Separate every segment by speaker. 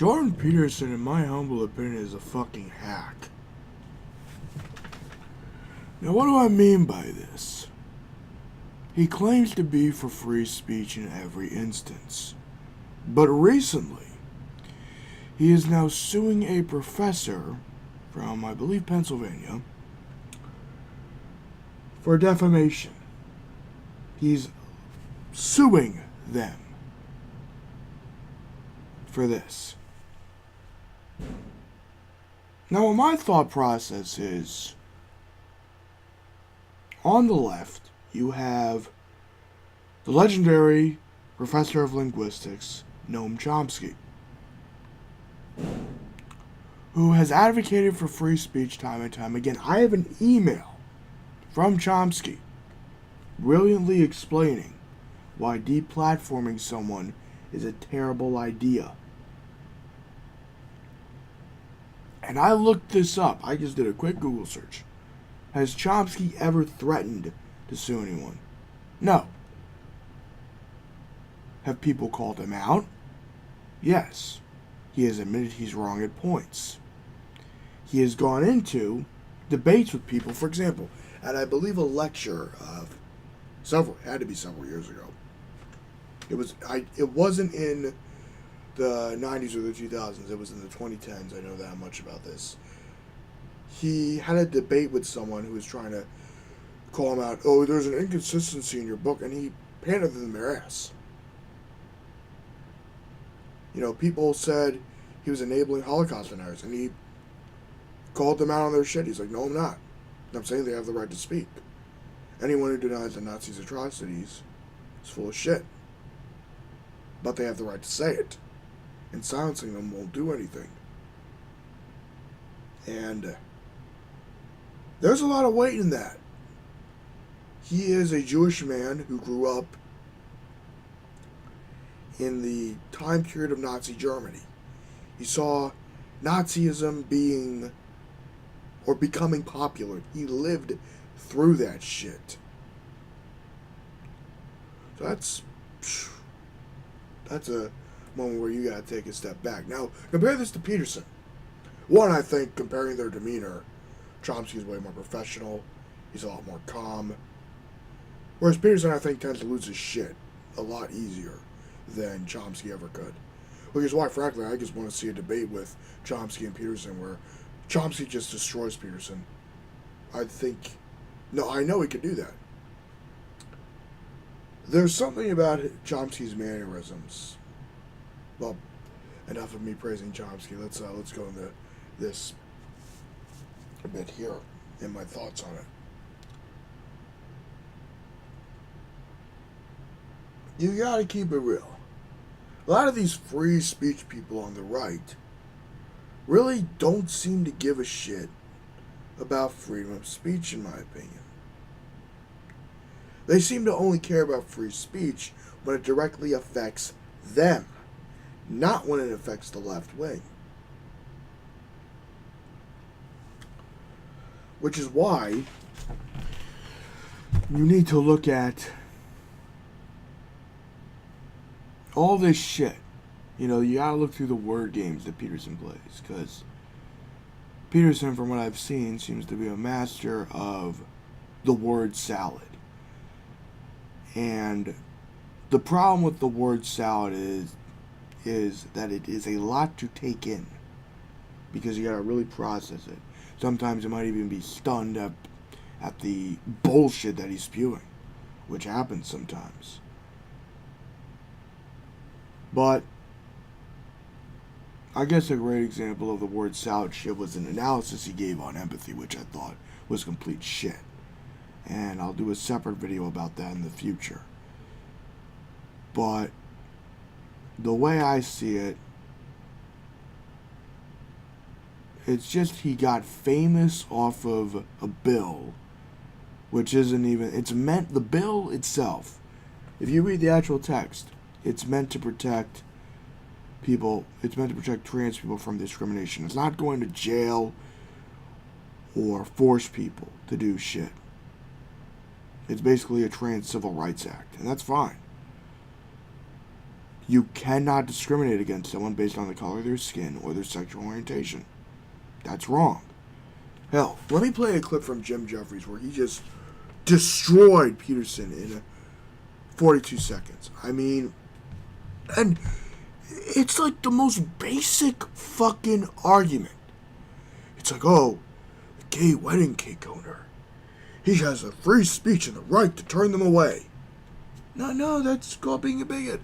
Speaker 1: Jordan Peterson, in my humble opinion, is a fucking hack. Now, what do I mean by this? He claims to be for free speech in every instance. But recently, he is now suing a professor from, I believe, Pennsylvania for defamation. He's suing them for this. Now, my thought process is, on the left, you have the legendary professor of linguistics, Noam Chomsky, who has advocated for free speech time and time again. I have an email from Chomsky brilliantly explaining why deplatforming someone is a terrible idea. And I looked this up. I just did a quick Google search. Has Chomsky ever threatened to sue anyone? No. Have people called him out? Yes. He has admitted he's wrong at points. He has gone into debates with people, for example, at I believe a lecture of had to be several years ago. It wasn't in the 90s or the 2000s, it was in the 2010s, I know that much about this. He had a debate with someone who was trying to call him out, oh, there's an inconsistency in your book, and he panted them their ass. You know, people said he was enabling Holocaust deniers, and he called them out on their shit. He's like, no, I'm not. I'm saying they have the right to speak. Anyone who denies the Nazis' atrocities is full of shit. But they have the right to say it. And silencing them won't do anything. And there's a lot of weight in that. He is a Jewish man who grew up in the time period of Nazi Germany. He saw Nazism being or becoming popular. He lived through that shit. So that's a moment where you gotta take a step back. Now, compare this to Peterson. One, I think, comparing their demeanor, Chomsky is way more professional. He's a lot more calm. Whereas Peterson, I think, tends to lose his shit a lot easier than Chomsky ever could. Which is why, frankly, I just want to see a debate with Chomsky and Peterson where Chomsky just destroys Peterson. I know he could do that. There's something about Chomsky's mannerisms. Well, enough of me praising Chomsky. Let's go into this a bit here and my thoughts on it. You gotta keep it real. A lot of these free speech people on the right really don't seem to give a shit about freedom of speech, in my opinion. They seem to only care about free speech when it directly affects them, not when it affects the left wing. Which is why you need to look at all this shit. You know, you gotta look through the word games that Peterson plays, because Peterson, from what I've seen, seems to be a master of the word salad. And the problem with the word salad is that it is a lot to take in, because you gotta really process it. Sometimes you might even be stunned at the bullshit that he's spewing, which happens sometimes. But I guess a great example of the word salad shit was an analysis he gave on empathy, which I thought was complete shit. And I'll do a separate video about that in the future. But the way I see it, it's just he got famous off of a bill, which isn't even, the bill itself, if you read the actual text, it's meant to protect people, it's meant to protect trans people from discrimination. It's not going to jail or force people to do shit. It's basically a Trans Civil Rights Act, and that's fine. You cannot discriminate against someone based on the color of their skin or their sexual orientation. That's wrong. Hell, let me play a clip from Jim Jeffries where he just destroyed Peterson in 42 seconds. I mean, and it's like the most basic fucking argument. It's like, oh, the gay wedding cake owner, he has a free speech and the right to turn them away. No, that's called being a bigot.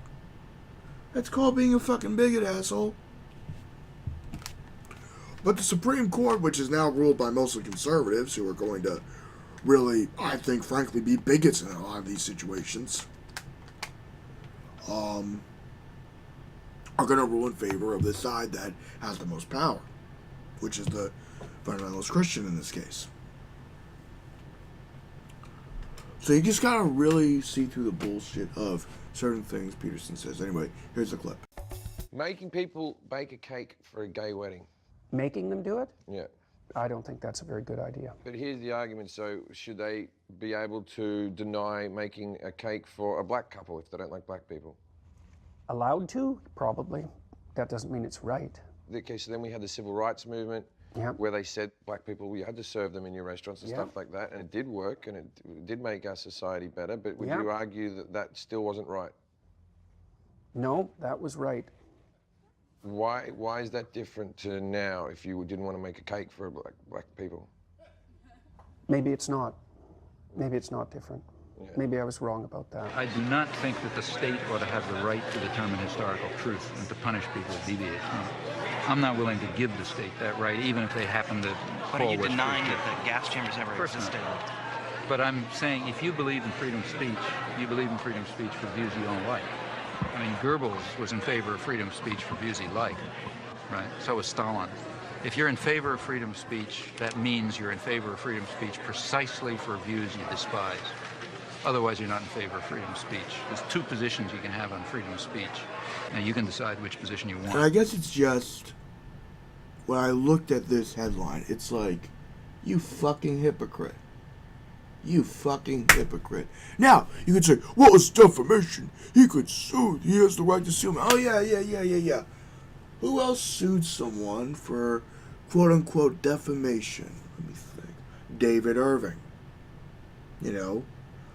Speaker 1: That's called being a fucking bigot, asshole. But the Supreme Court, which is now ruled by mostly conservatives, who are going to really, I think, frankly, be bigots in a lot of these situations, are going to rule in favor of the side that has the most power, which is the fundamentalist Christian in this case. So you just gotta really see through the bullshit of certain things Peterson says. Anyway, here's the clip.
Speaker 2: Making people bake a cake for a gay wedding.
Speaker 3: Making them do it?
Speaker 2: Yeah.
Speaker 3: I don't think that's a very good idea.
Speaker 2: But here's the argument. So should they be able to deny making a cake for a black couple if they don't like black people?
Speaker 3: Allowed to? Probably. That doesn't mean it's right.
Speaker 2: Okay, so then we had the civil rights movement, where they said black people, you had to serve them in your restaurants and stuff like that, and it did work, and it did make our society better, but would you argue that that still wasn't right?
Speaker 3: No, that was right.
Speaker 2: Why is that different to now if you didn't want to make a cake for black people?
Speaker 3: Maybe it's not. Maybe it's not different. Yeah. Maybe I was wrong about that.
Speaker 4: I do not think that the state ought to have the right to determine historical truth and to punish people who deviate from it. I'm not willing to give the state that right, even if they happen to
Speaker 5: But are you denying that the gas chambers ever existed?
Speaker 4: But I'm saying if you believe in freedom of speech, you believe in freedom of speech for views you don't like. I mean, Goebbels was in favor of freedom of speech for views he liked, right? So was Stalin. If you're in favor of freedom of speech, that means you're in favor of freedom of speech precisely for views you despise. Otherwise, you're not in favor of freedom of speech. There's two positions you can have on freedom of speech. Now, you can decide which position you want.
Speaker 1: And I guess it's just, when I looked at this headline, it's like, you fucking hypocrite. You fucking hypocrite. Now, you could say, well, it's defamation. He could sue. He has the right to sue me. Oh, yeah. Who else sued someone for quote-unquote defamation? Let me think. David Irving. You know,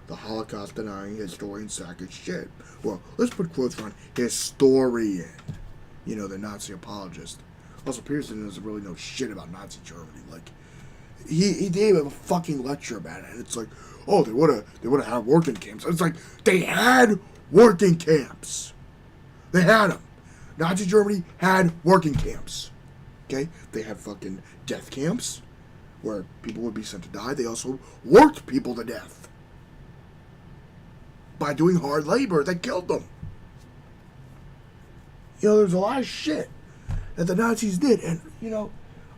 Speaker 1: the Holocaust-denying historian sack of shit. Well, let's put quotes on historian. You know, the Nazi apologist. Also, Peterson doesn't really know shit about Nazi Germany. Like, he gave a fucking lecture about it, and it's like, oh, they would have had working camps. It's like, they had working camps. They had them. Nazi Germany had working camps. Okay? They had fucking death camps where people would be sent to die. They also worked people to death by doing hard labor that killed them. You know, there's a lot of shit that the Nazis did, and, you know,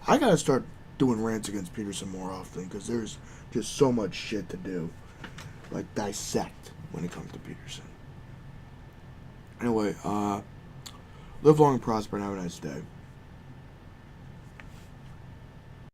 Speaker 1: I gotta start doing rants against Peterson more often, because there's just so much shit to do, like, dissect when it comes to Peterson. Anyway, live long and prosper and have a nice day.